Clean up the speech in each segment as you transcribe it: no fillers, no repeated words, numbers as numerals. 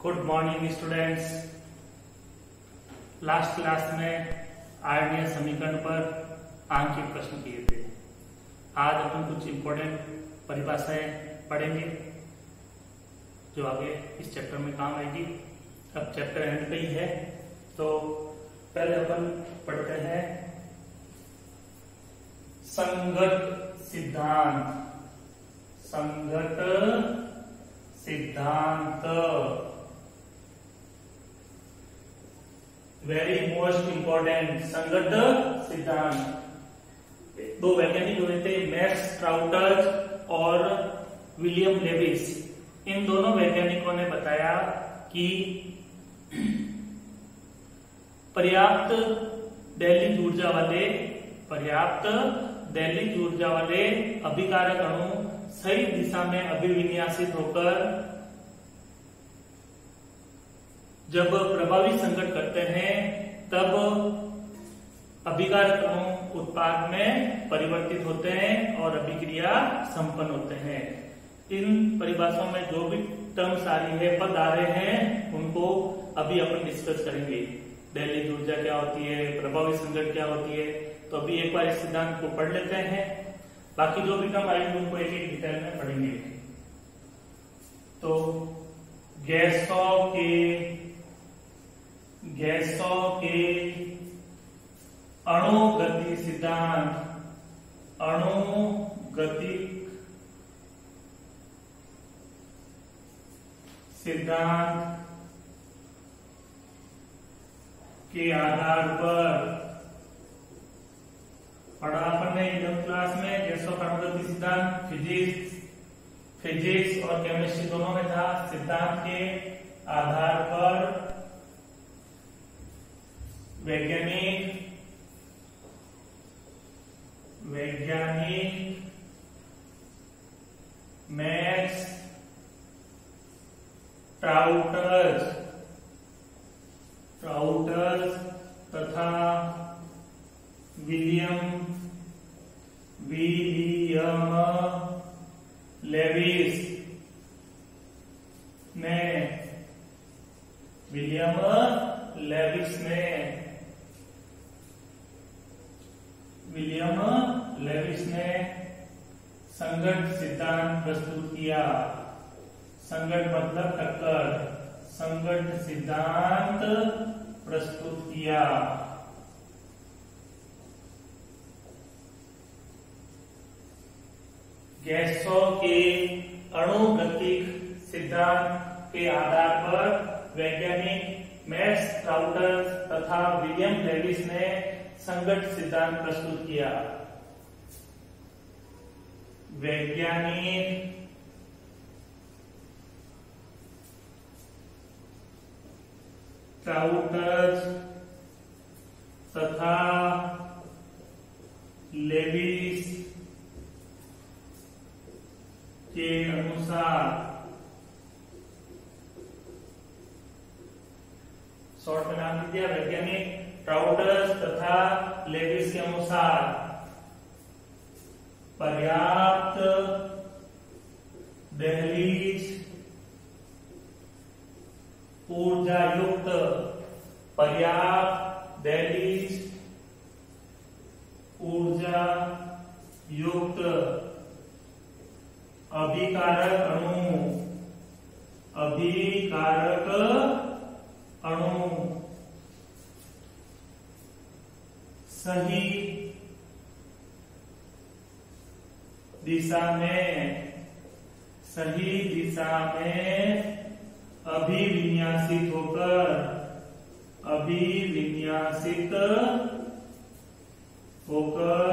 Good morning students. Last class में आयनीय समीकरण पर आंशिक प्रश्न किए थे। आज अपन कुछ इंपॉर्टेंट परिभाषाएं पढ़ेंगे जो आगे इस चैप्टर में काम आएगी। अब चैप्टर एंड पे ही है, तो पहले अपन पढ़ते हैं संगत सिद्धांत। संगत सिद्धांत वेरी मोस्ट इंपॉर्टेंट। संगत सिद्धांत दो वैज्ञानिक हुए थे, मैक्स ट्राउटर और विलियम लेविस। इन दोनों वैज्ञानिकों ने बताया कि पर्याप्त दैनिक ऊर्जा वाले अभिकारक अणु सही दिशा में अभिविन्यासित होकर जब प्रभावी संकट करते हैं तब अभिकारक अणु उत्पाद में परिवर्तित होते हैं और अभिक्रिया संपन्न होते हैं। इन परिभाषाओं में जो भी टर्म्स आ रही है, पद आ रहे हैं, उनको अभी अपन डिस्कस करेंगे। दैनिक ऊर्जा क्या होती है, प्रभावी संकट क्या होती है, तो अभी एक बार इस सिद्धांत को पढ़ लेते हैं। बाकी जो भी टर्म आएंगे उनको एक एक डिटेल में पढ़ेंगे। तो गैसों के अणुगति सिद्धांत के आधार पर पढ़ा अपन ने इंटर क्लास में गैसों का अणुगति सिद्धांत फिजिक्स और केमिस्ट्री दोनों में था। सिद्धांत के आधार पर वैज्ञानिक मैक्स ट्राउटर्स तथा विलियम लेविस ने संगत सिद्धांत प्रस्तुत किया। संगत मतलब टक्कर, संगत सिद्धांत प्रस्तुत किया। गैसों के अणुगतिक सिद्धांत के आधार पर वैज्ञानिक मैक्स ट्राउटर तथा विलियम लेविस ने संगत सिद्धांत प्रस्तुत किया। वैज्ञानिक ट्राउटर तथा लेविस के अनुसार, शॉर्ट में नाम दिया वैज्ञानिक ट्राउटर्स तथा लेविस के अनुसार पर्याप्त दहलीज ऊर्जा युक्त अभिकारक अणु सही दिशा में अभिविन्यासित होकर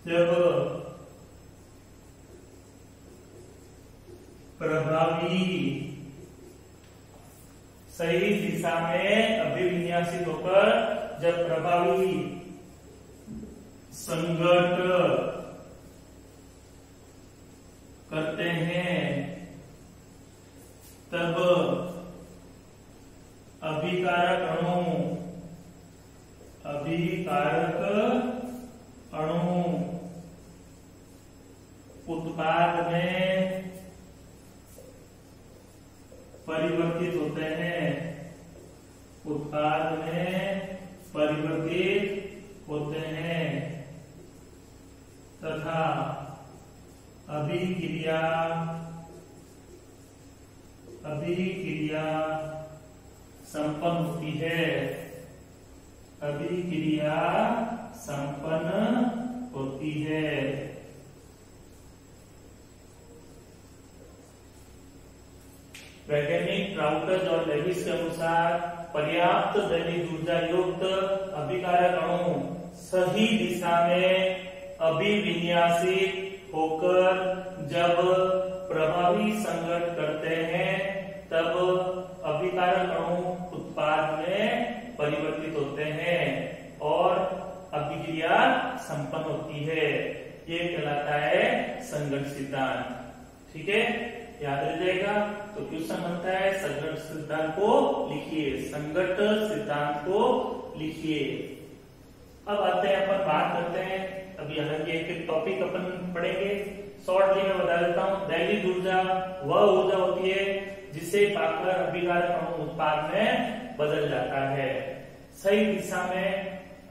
जब प्रभावी सही दिशा में अभिविन्यासित होकर जब प्रभावी संगत करते हैं तब अभिकारक अणु उत्पाद में तथा अभिक्रिया संपन्न होती है। अभिक्रिया संपन्न होती है। वैज्ञानिक ट्राउटज और लेविस के अनुसार पर्याप्त दैनिक ऊर्जा युक्त अभिकारक अणु सही दिशा में अभिविन्यासित होकर जब प्रभावी संघट करते हैं तब अभिकारक अणु उत्पाद में परिवर्तित होते हैं और अभिक्रिया संपन्न होती है। ये कहलाता है संघट सिद्धांत। ठीक है, याद रह जाएगा। तो क्वेश्चन बनता है संघट सिद्धांत को लिखिए, संघट सिद्धांत को लिखिए। अब आते हैं, अपन बात करते हैं, अभी हालांकि एक टॉपिक अपन पढ़ेंगे, शॉर्टली मैं बता देता हूँ। दैनिक ऊर्जा वह ऊर्जा होती है जिसे पाकर अभिकारक अणु उत्पाद में बदल जाता है। सही दिशा में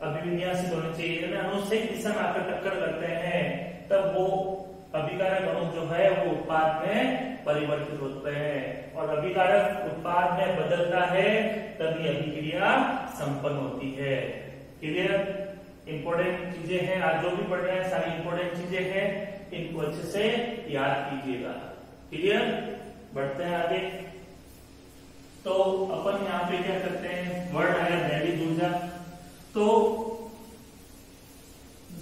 अभिविन्यासित होने चाहिए, अणु सही दिशा में आकर टक्कर करते हैं तब वो अभिकारक अणु जो है वो उत्पाद में परिवर्तित होते हैं और अभिकारक उत्पाद में बदलता है तभी अभिक्रिया संपन्न होती है। क्लियर? इंपॉर्टेंट चीजें हैं, आज जो भी पढ़ रहे हैं सारी इंपॉर्टेंट चीजें हैं, इनको अच्छे से याद कीजिएगा। क्लियर? बढ़ते हैं आगे। तो अपन यहाँ पे क्या करते हैं, वर्ड आया दैनिक ऊर्जा। तो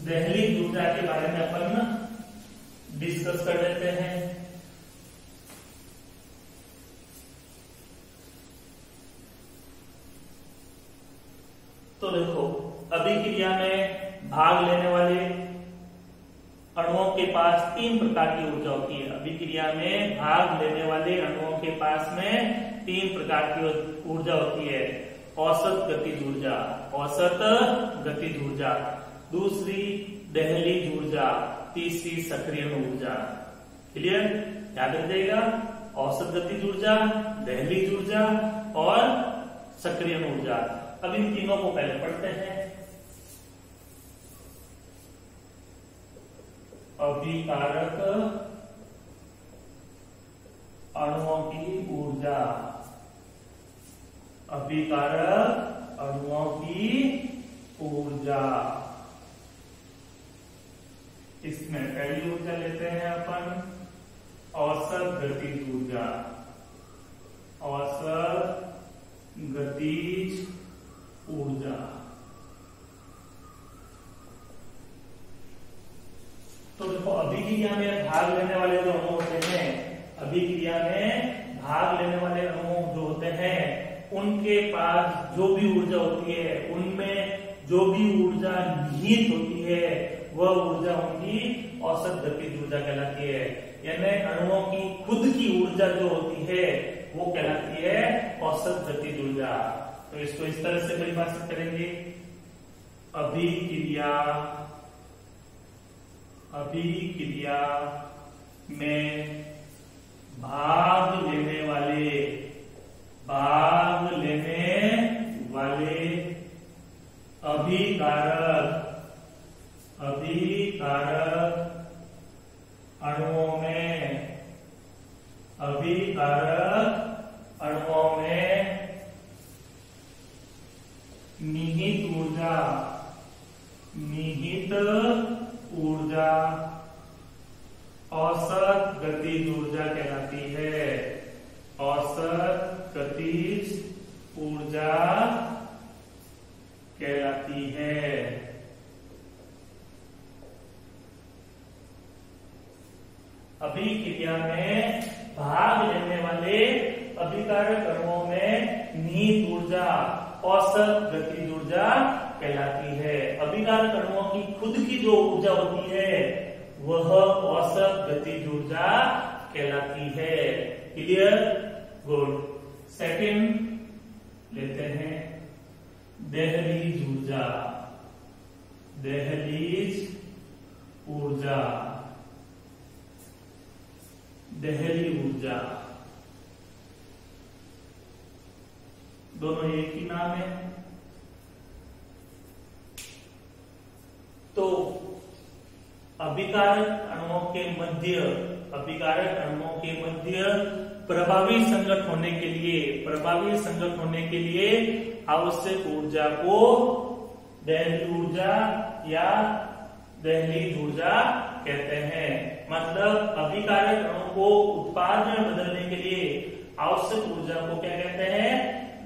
दैनिक ऊर्जा के बारे में अपन डिस्कस कर लेते हैं। तो देखो, अभिक्रिया में भाग लेने वाले अणुओं के पास 3 प्रकार की ऊर्जा होती है। अभिक्रिया में भाग लेने वाले अणुओं के पास में 3 प्रकार की ऊर्जा होती है। औसत गतिज ऊर्जा, औसत गतिज ऊर्जा, दूसरी दहलीज ऊर्जा, तीसरी सक्रिय ऊर्जा। क्लियर? याद रखिएगा, औसत गतिज ऊर्जा, दहलीज ऊर्जा और सक्रिय ऊर्जा। अब इन तीनों को पहले पढ़ते हैं। अभिकारक अणुओं की ऊर्जा, अभिकारक अणुओं की ऊर्जा। इसमें पहली ऊर्जा लेते हैं अपन औसत गतिज ऊर्जा, औसत गतिज ऊर्जा। तो देखो, अभिक्रिया में भाग लेने वाले जो अणु होते हैं, अभिक्रिया में भाग लेने वाले अणु जो होते हैं उनके पास जो भी ऊर्जा होती है, उनमें जो भी ऊर्जा निहित होती है वह ऊर्जा उनकी औसत गतिज ऊर्जा कहलाती है। यानी अणुओं की खुद की ऊर्जा जो होती है वो कहलाती है औसत गतिज ऊर्जा। तो इसको इस तरह से परिभाषित करेंगे, अभिक्रिया में भाग लेने वाले अभिकारक अणुओं में निहित ऊर्जा औसत गतिज ऊर्जा कहलाती है। औसत गतिज ऊर्जा कहलाती है। अभिक्रिया में भाग लेने वाले अभिकारक अणुओं में निहित ऊर्जा औसत गतिज ऊर्जा कहलाती है। अभिकारक अणुओं की खुद की जो ऊर्जा होती है वह औसत गतिज ऊर्जा कहलाती है। क्लियर? गुड। सेकंड लेते हैं दहलीज ऊर्जा, दहलीज ऊर्जा, दहली ऊर्जा, दोनों एक ही नाम है। तो अभिकारक अणुओं के मध्य प्रभावी संगत होने के लिए आवश्यक ऊर्जा को दहलीज ऊर्जा या दहलीज ऊर्जा कहते हैं। मतलब अभिकारक अणु को उत्पाद में बदलने के लिए आवश्यक ऊर्जा को क्या कहते हैं?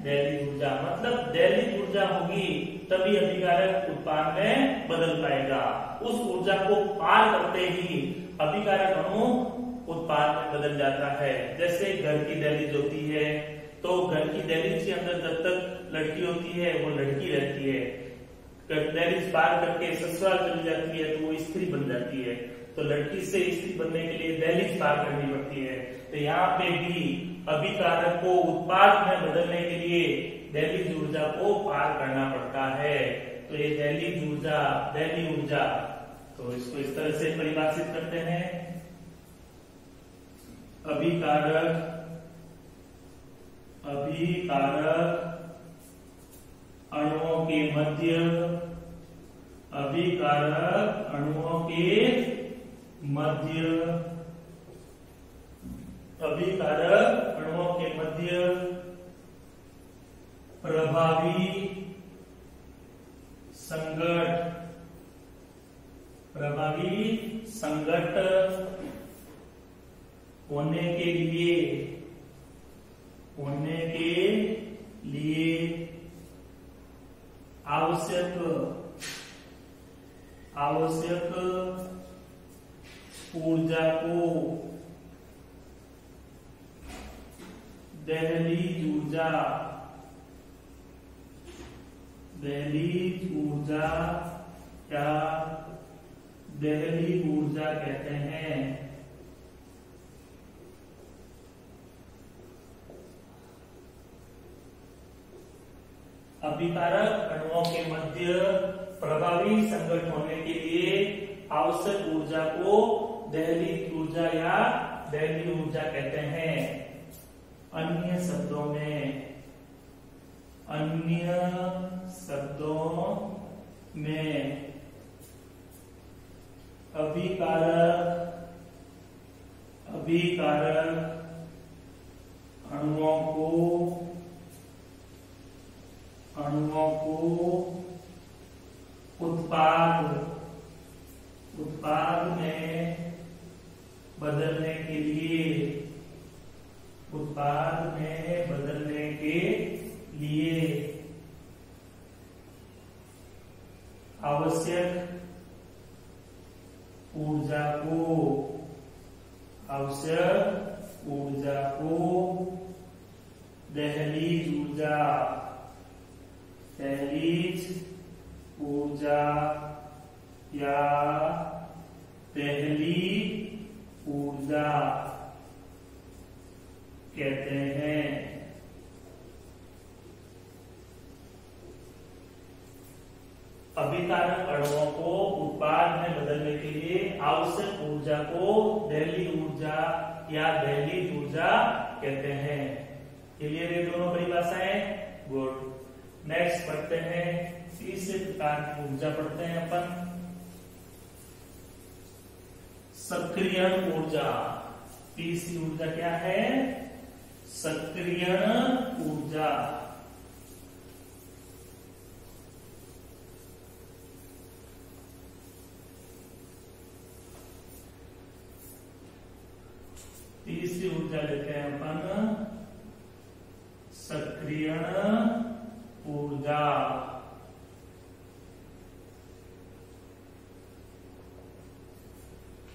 दहलीज ऊर्जा। मतलब दहलीज ऊर्जा होगी तभी अभिकारक उत्पाद में बदल पाएगा। उस ऊर्जा को पार करते ही अभिकारक अणु उत्पाद में बदल जाता है। जैसे घर की दहलीज होती है, तो घर की दहलीज के अंदर जब तक लड़की होती है वो लड़की रहती है, दहलीज पार करके ससुराल चली जाती है तो वो स्त्री बन जाती है। तो लड़की से स्त्री बनने के लिए दहलीज पार करनी पड़ती है। तो यहाँ पे भी अभिकारक को उत्पाद में बदलने के लिए दहलीज ऊर्जा को पार करना पड़ता है। तो ये दहलीज ऊर्जा, तो इसको इस तरह से परिभाषित करते हैं। अभिकारक अणुओं के मध्य प्रभावी संगत होने के लिए आवश्यक ऊर्जा को दहलीज ऊर्जा या दहलीज ऊर्जा कहते हैं। अभिकारक अणुओं के मध्य प्रभावी संगत होने के लिए आवश्यक ऊर्जा को दहलीज ऊर्जा या दहलीज ऊर्जा कहते हैं। अन्य शब्दों में अभिकारक अणुओं को उत्पाद में बदलने के लिए आवश्यक ऊर्जा को दहलीज ऊर्जा या दहलीज ऊर्जा कहते हैं। अभिकारक अणुओं को उत्पाद में बदलने के लिए आवश्यक ऊर्जा को दहलीज ऊर्जा या दहलीज ऊर्जा कहते हैं। क्लियर है दोनों परिभाषाएं? गुड। नेक्स्ट पढ़ते हैं तीसरे प्रकार की ऊर्जा पढ़ते हैं अपन, सक्रियण ऊर्जा। तीसरी ऊर्जा क्या है? सक्रियण ऊर्जा। तीसरी ऊर्जा लेते हैं अपन सक्रियण ऊर्जा।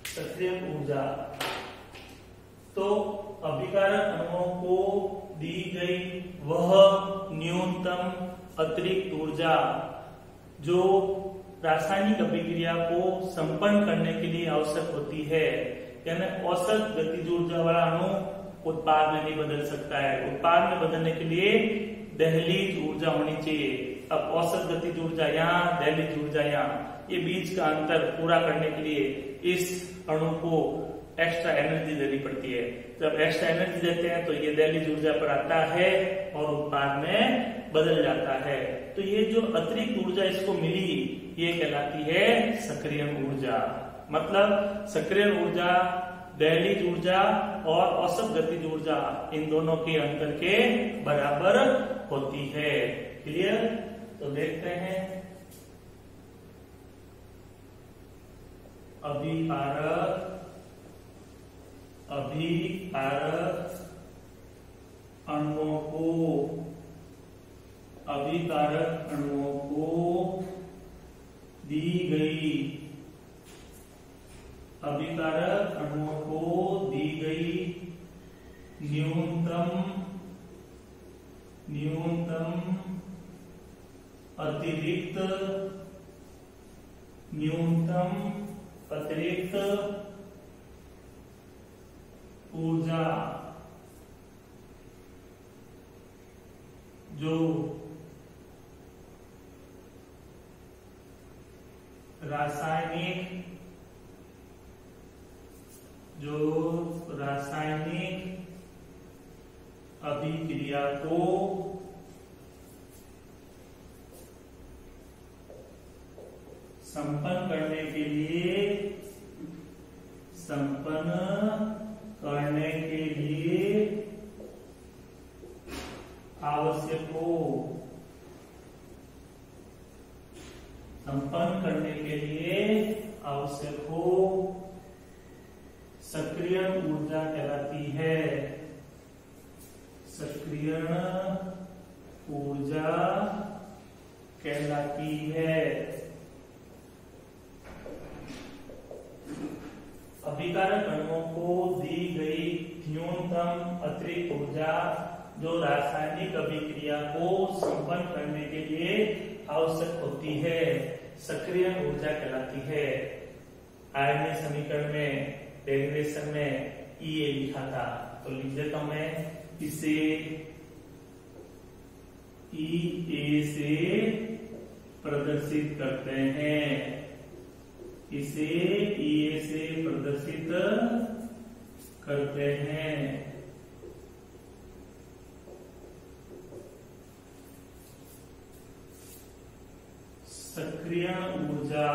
सक्रिय ऊर्जा तो अभिकारक अणुओं को दी गई वह न्यूनतम अतिरिक्त ऊर्जा जो रासायनिक अभिक्रिया को संपन्न करने के लिए आवश्यक होती है। यानी औसत गतिज ऊर्जा वाला अणु उत्पाद में नहीं बदल सकता है। उत्पाद में बदलने के लिए दहलीज ऊर्जा होनी चाहिए। अब औसत गतिज ऊर्जा यहाँ, दहलीज ऊर्जा यहाँ, ये बीच का अंतर पूरा करने के लिए इस अणु को एक्स्ट्रा एनर्जी देनी पड़ती है। जब एक्स्ट्रा एनर्जी देते हैं तो ये दहलीज ऊर्जा पर आता है और उत्पाद में बदल जाता है। तो ये जो अतिरिक्त ऊर्जा इसको मिली ये कहलाती है सक्रियण ऊर्जा। मतलब सक्रिय ऊर्जा, दहलीज ऊर्जा और औसत गतिज ऊर्जा इन दोनों के अंतर के बराबर होती है। क्लियर? तो देखते हैं अभिकारक अणुओं को दी गई न्यूनतम अतिरिक्त ऊर्जा जो रासायनिक अभिक्रिया को संपन्न करने के लिए आवश्यक हो सक्रियण ऊर्जा कहलाती है। अभिकारक अणुओं को दी गई न्यूनतम अतिरिक्त ऊर्जा जो रासायनिक अभिक्रिया को संपन्न करने के लिए आवश्यक होती है सक्रिय ऊर्जा कहलाती है। आयनीय समीकरण में डेरिवेशन में ये लिखा था, तो लिख देता हूं मैं। इसे EA से प्रदर्शित करते हैं। सक्रियण ऊर्जा,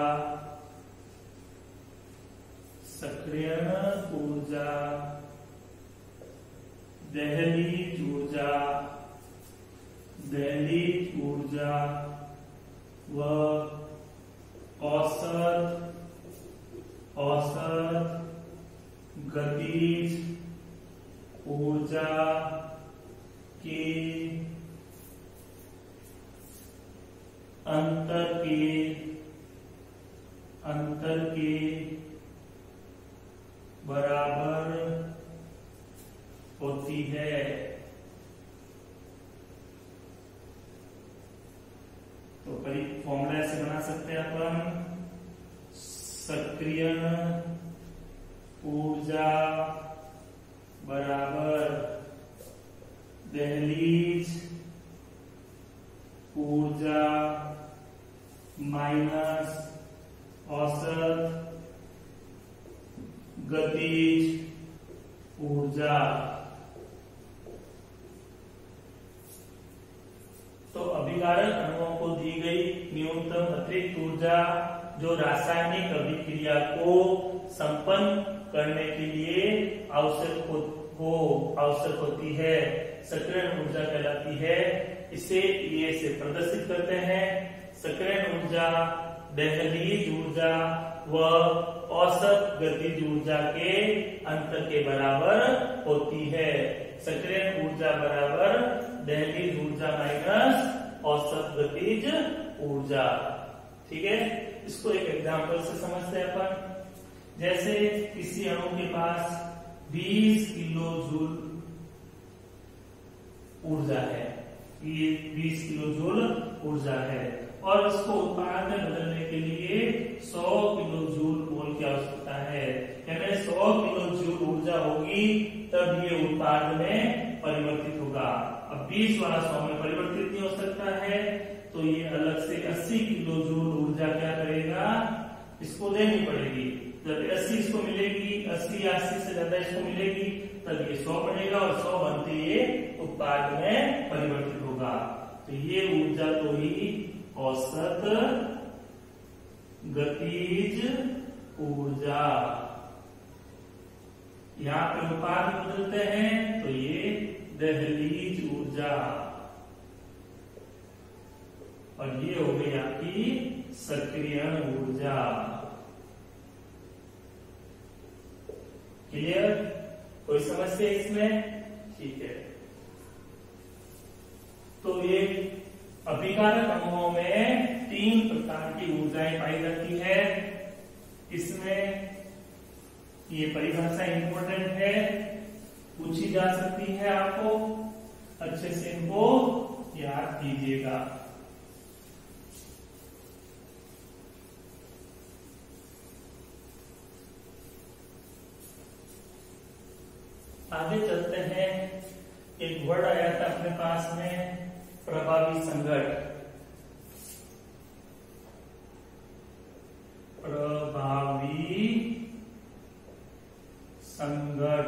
दहलीज ऊर्जा व औसत गतिज ऊर्जा के अंतर के बराबर होती है। तो फॉर्मूला ऐसे बना सकते हैं अपन, सक्रियण ऊर्जा बराबर दहलीज ऊर्जा माइनस औसत गतिज ऊर्जा। तो अभिकारक अणुओं को दी गई न्यूनतम अतिरिक्त ऊर्जा जो रासायनिक अभिक्रिया को संपन्न करने के लिए आवश्यक होती है सक्रियण ऊर्जा कहलाती है। इसे ये से प्रदर्शित करते हैं। सक्रियण ऊर्जा दहलीज ऊर्जा व औसत गतिज ऊर्जा के अंतर के बराबर होती है। सक्रियण ऊर्जा बराबर दहलीज ऊर्जा माइनस औसत गतिज ऊर्जा। ठीक है, इसको एक एग्जांपल से समझते हैं अपन। जैसे किसी अणु के पास 20 किलो जूल ऊर्जा है, ये 20 किलो जूल ऊर्जा है और इसको उत्पाद में बदलने के लिए 100 किलो जूल मोल की आवश्यकता है। यानी 100 किलो जूल ऊर्जा होगी तब ये उत्पाद में परिवर्तित होगा। अब 20 वाला 100 में परिवर्तित नहीं हो सकता है, तो ये अलग से 80 किलो जूल ऊर्जा क्या करेगा, इसको देनी पड़ेगी। जब 80 इसको मिलेगी, 80 से ज्यादा इसको मिलेगी, तब ये 100 बनेगा और 100 बनते ये उत्पाद में परिवर्तित होगा। तो ये ऊर्जा तो ही औसत गतिज ऊर्जा। यहाँ पे अनुपात बदलते हैं तो ये दहलीज ऊर्जा, और ये हो गई आपकी सक्रियण ऊर्जा। क्लियर? कोई समस्या इसमें? ठीक है। तो ये अभिकारक अणुओं में 3 प्रकार की ऊर्जाएं पाई जाती है। इसमें ये परिभाषा इंपॉर्टेंट है, पूछी जा सकती है आपको, अच्छे से इनको याद कीजिएगा। आगे चलते हैं। एक वर्ड आया था अपने पास में, प्रभावी संघट। प्रभावी संघट।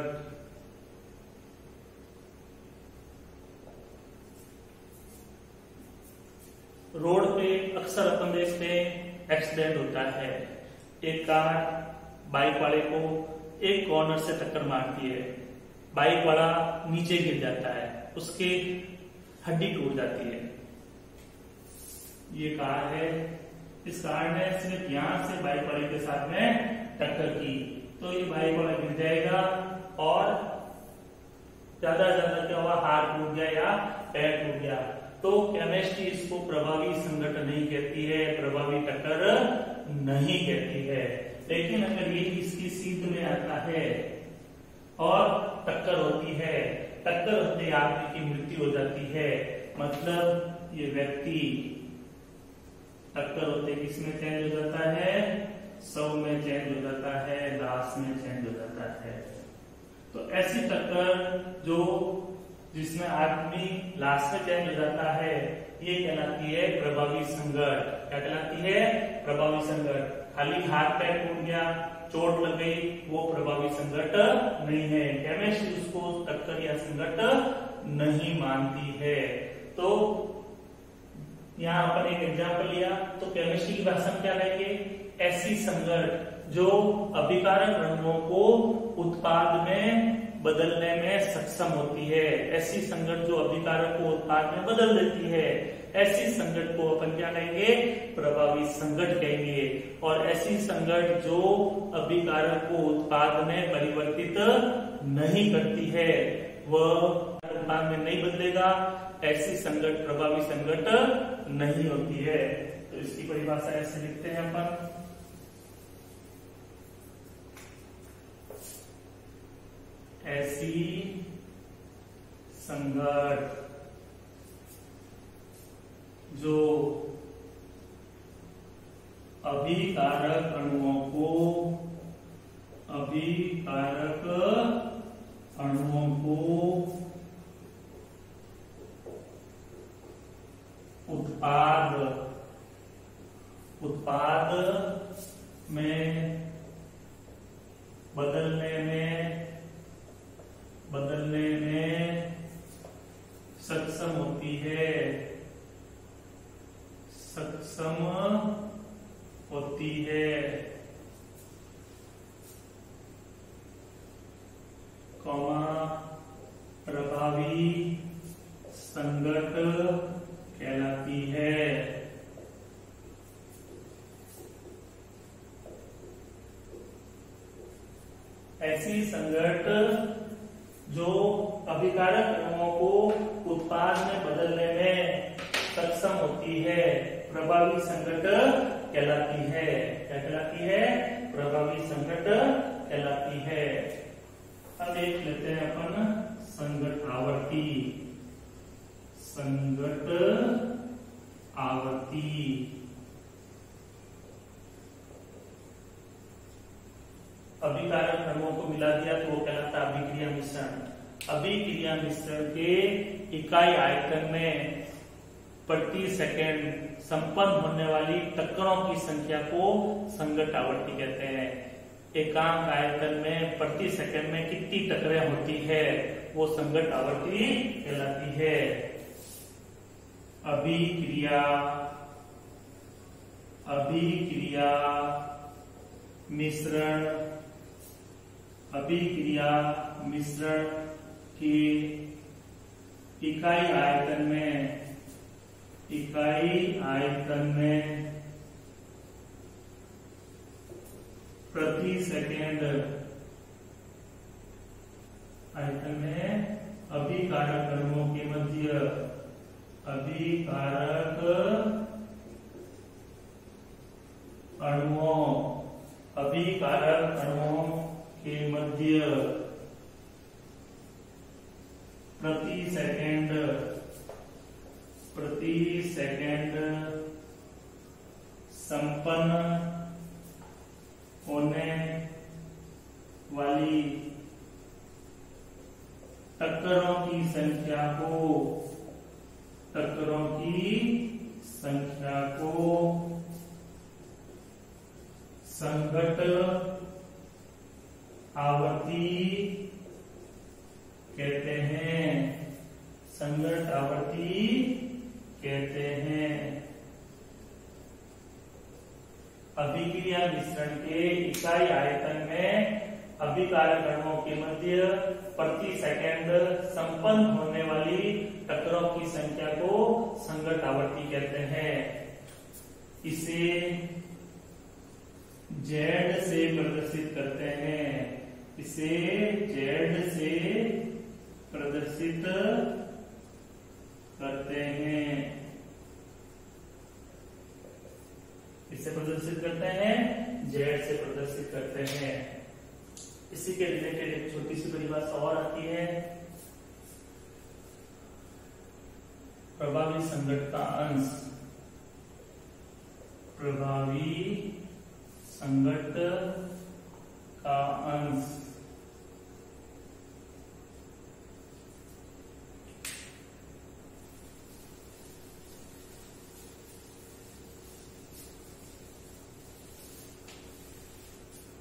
रोड पे अक्सर अपन देखते हैं एक्सीडेंट होता है। एक कार बाइक वाले को एक कॉर्नर से टक्कर मारती है, बाइक वाला नीचे गिर जाता है, उसकी हड्डी टूट जाती है। ये कार है, इस कार ने सिर्फ यहां से बाइक वाले के साथ में टक्कर की, तो ये बाइक वाला गिर जाएगा और ज्यादा क्या हुआ, हाथ टूट गया या पैर टूट गया। तो केमिस्ट्री इसको प्रभावी संघट नहीं कहती है, प्रभावी टक्कर नहीं कहती है। लेकिन अगर ये इसकी सीध में आता है और टक्कर होती है, टक्कर होते आदमी की मृत्यु हो जाती है, मतलब ये व्यक्ति टक्कर होते किसमें चेंज हो जाता है, शव में चेंज हो जाता है, लाश में चेंज हो जाता है। तो ऐसी टक्कर जो जिसमें आदमी लाश में चेंज हो जाता है, ये कहलाती है प्रभावी संघट। क्या कहलाती है? प्रभावी संघट। खाली हाथ पैर टूट गया, चोट लग गई, वो प्रभावी संघट नहीं है। केमिस्ट्री उसको टक्कर या संघट नहीं मानती है। तो यहाँ अपन एक एग्जाम्पल लिया, तो केमिस्ट्री की भाषा में क्या कहेंगे? ऐसी संघट जो अभिकारक अणुओं को उत्पाद में बदलने में सक्षम होती है। ऐसी संघट जो अभिकारक को उत्पाद में बदल देती है, ऐसी संघट को अपन क्या कहेंगे? प्रभावी संघट कहेंगे। और ऐसी संघट जो अभिकारक को उत्पाद में परिवर्तित नहीं करती है, वह उत्पाद में नहीं बदलेगा, ऐसी संघट प्रभावी संघट नहीं होती है। तो इसकी परिभाषा ऐसे लिखते हैं अपन, ऐसी संघट जो अभिकारक अणुओं को उत्पाद में बदलने में सक्षम होती है, प्रभावी संघट कहलाती है। ऐसी संघट जो अभिकारक अणुओं को उत्पाद में बदलने में सक्षम होती है, प्रभावी संघट कहलाती है। क्या कहलाती है? प्रभावी संघट कहलाती है। अब एक लेते हैं अपन संघट आवर्ती। संघट आवर्ती अभिकारक अणुओं को मिला दिया तो वो कहलाता है अभिक्रिया मिश्रण। अभिक्रिया मिश्रण के इकाई आयतन में प्रति सेकंड संपन्न होने वाली टक्करों की संख्या को संघट आवर्ती कहते हैं। एकांक आयतन में प्रति सेकंड में कितनी टक्करें होती है, वो संघट आवर्ती कहलाती है। अभिक्रिया मिश्रण, अभिक्रिया मिश्रण की इकाई आयतन में प्रति सेकेंड आयतन में अभिकारक अणुओं के मध्य अभिकारक अणुओं के मध्य प्रति सेकेंड संपन्न होने वाली टक्करों की संख्या को संघट्ट आवर्ती कहते हैं। अभिक्रिया मिश्रण के इकाई आयतन में अभिकारक अणुओं के मध्य प्रति सेकेंड संपन्न होने वाली टक्करों की संख्या को संघट्ट आवर्ती कहते हैं। इसे Z से प्रदर्शित करते हैं। इसे प्रदर्शित करते हैं। इसी के रिलेटेड एक छोटी सी परिभाषा और आती है, प्रभावी संघट्ट का अंश। प्रभावी संघट्ट का अंश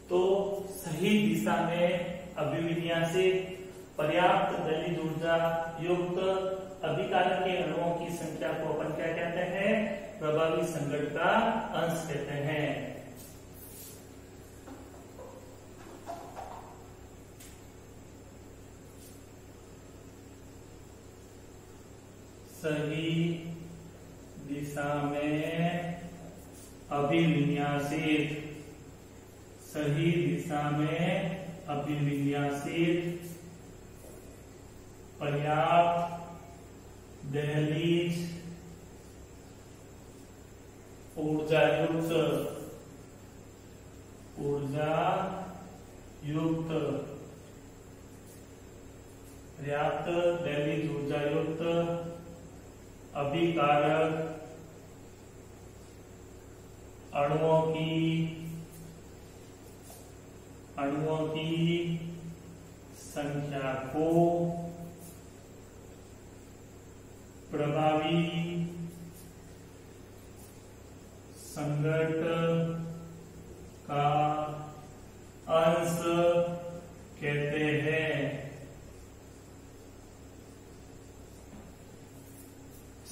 तो सही दिशा में अभिविन्यासित पर्याप्त दलित ऊर्जा युक्त अभिकारक के अणुओं की संख्या को अपन क्या कहते हैं? प्रभावी संघट्ट का अंश कहते हैं। सही दिशा में अभिविन्यासित पर्याप्त दहलीज ऊर्जा युक्त पर्याप्त दहलीज ऊर्जा युक्त अभिकारक अणुओं की संख्या को प्रभावी संघट्ट का अंश कहते हैं।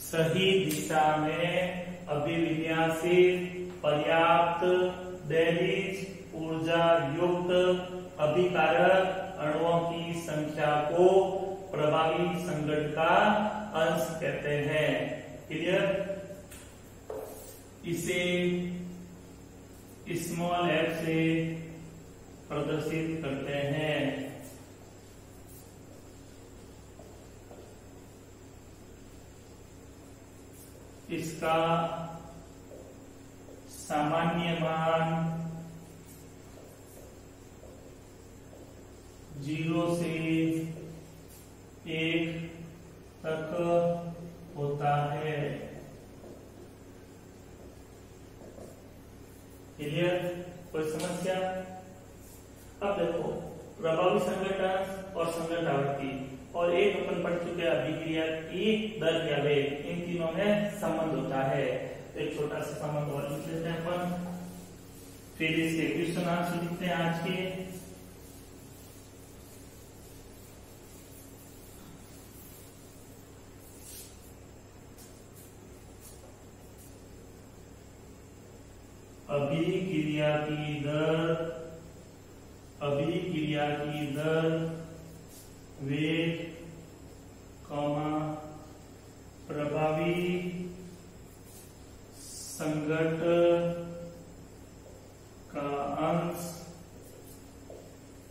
सही दिशा में अभिविन्यासित पर्याप्त दहलीज ऊर्जा युक्त अभिकारक अणुओं की संख्या को प्रभावी संघट्ट का अंश कहते हैं। क्लियर? इसे स्मॉल f से प्रदर्शित करते हैं। इसका सामान्य मान 0 से 1 तक होता है। क्लियर? कोई समस्या? अब देखो, प्रभावी संघट्ट अंश और संघट्ट आवर्ती और एक अपन पढ़ चुके अभिक्रिया की दर या वेग, इन तीनों में संबंध होता है। तो एक छोटा सा संबंध और लिख लेते हैं अपन, फिर इसके क्वेश्चन आंसर लिखते हैं आज के। अभिक्रिया की दर अभिक्रिया की दर, वेग, प्रभावी संघट का अंश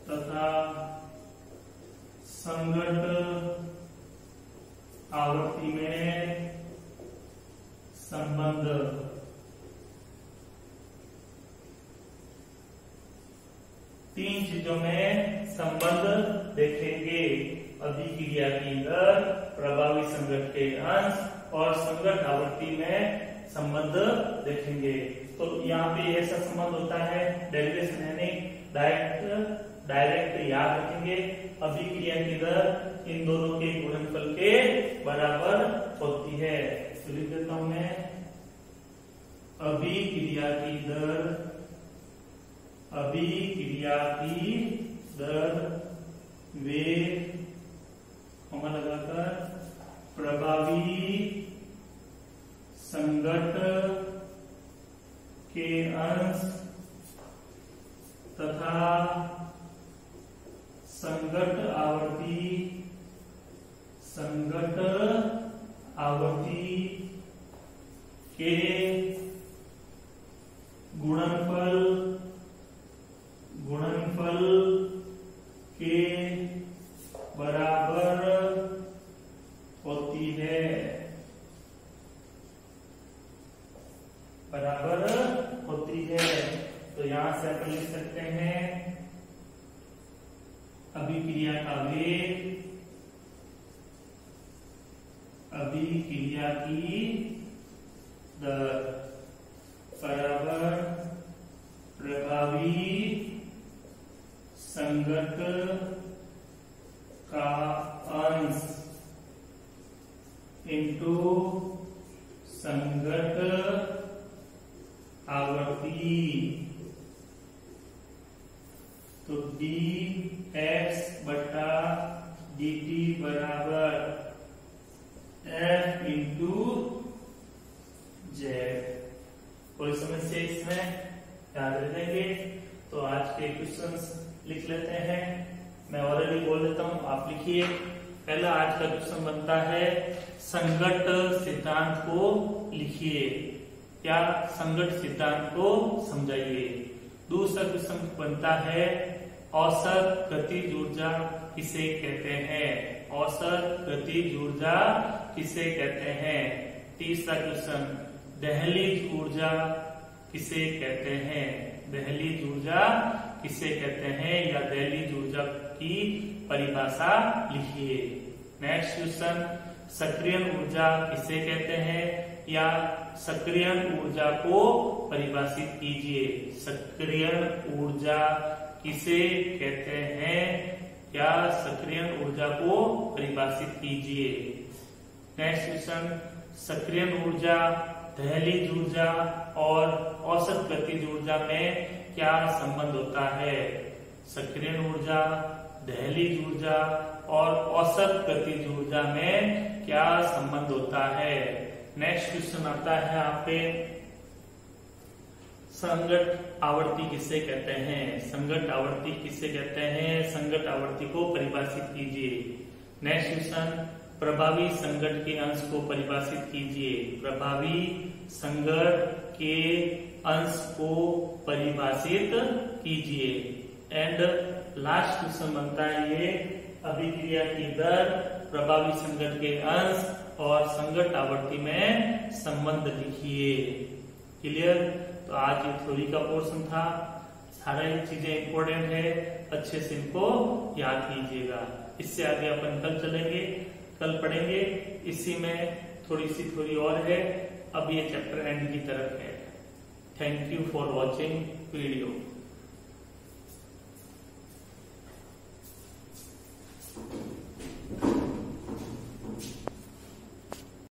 तथा संघट आवर्ती में संबंध। तीन चीजों में संबंध देखेंगे, अभिक्रिया की दर, प्रभावी संघट के अंश और संघट आवर्ती में संबंध देखेंगे। तो यहाँ पे ऐसा संबंध होता है, डेरिवेशन है नहीं, डायरेक्ट याद रखेंगे। अभिक्रिया की दर इन दोनों के गुणनफल के बराबर होती है। तो लिख देता हूं मैं, अभिक्रिया की दर वेग लगाकर प्रभावी संघट के अंश तथा संघट आवर्ती के गुणनफल के बराबर होती है, तो यहां से अपन लिख सकते हैं अभिक्रिया का वेग, अभिक्रिया की दर बराबर प्रभावी संघट का अंश इंटू संघट आवर्ती। तो dx बटा dt बराबर f इंटू जेड। कोई समस्या इसमें याद रखेंगे। तो आज के क्वेश्चंस लिख लेते हैं, मैं ऑलरेडी बोल देता हूं, आप लिखिए। पहला आज का क्वेश्चन बनता है, संघट सिद्धांत को लिखिए या संघट सिद्धांत को समझाइए। दूसरा क्वेश्चन बनता है, औसत गतिज ऊर्जा किसे कहते हैं, औसत गतिज ऊर्जा किसे कहते हैं। तीसरा क्वेश्चन, दहलीज ऊर्जा किसे कहते हैं, दहलीज ऊर्जा किसे कहते हैं या दहलीज ऊर्जा की परिभाषा लिखिए। नेक्स्ट क्वेश्चन, सक्रियण ऊर्जा किसे कहते हैं या सक्रियण ऊर्जा को परिभाषित कीजिए, सक्रियण ऊर्जा किसे कहते हैं या सक्रियण ऊर्जा को परिभाषित कीजिए। नेक्स्ट क्वेश्चन, सक्रियण ऊर्जा, दहलीज ऊर्जा और औसत गतिज ऊर्जा में क्या संबंध होता है। सक्रियण ऊर्जा, दहलीज ऊर्जा और औसत गतिज ऊर्जा में क्या संबंध होता है। नेक्स्ट क्वेश्चन आता है यहाँ पे, संघट आवर्ती किसे कहते हैं, संघट आवर्ती किसे कहते हैं, संघट आवर्ती को परिभाषित कीजिए। नेक्स्ट क्वेश्चन, प्रभावी संघट के अंश को परिभाषित कीजिए, प्रभावी संघट के अंश को परिभाषित कीजिए। एंड लास्ट क्वेश्चन बनता है ये, अभिक्रिया की दर, प्रभावी संघट के अंश और संघट आवर्ती में संबंध लिखिए। क्लियर। तो आज ये थ्योरी का पोर्शन था, सारा ये चीजें इंपॉर्टेंट है, अच्छे से इनको याद कीजिएगा। इससे आगे अपन कल चलेंगे, कल पढ़ेंगे। इसी में थोड़ी सी थ्योरी और है, अब ये चैप्टर एंड की तरफ है। Thank you for watching video.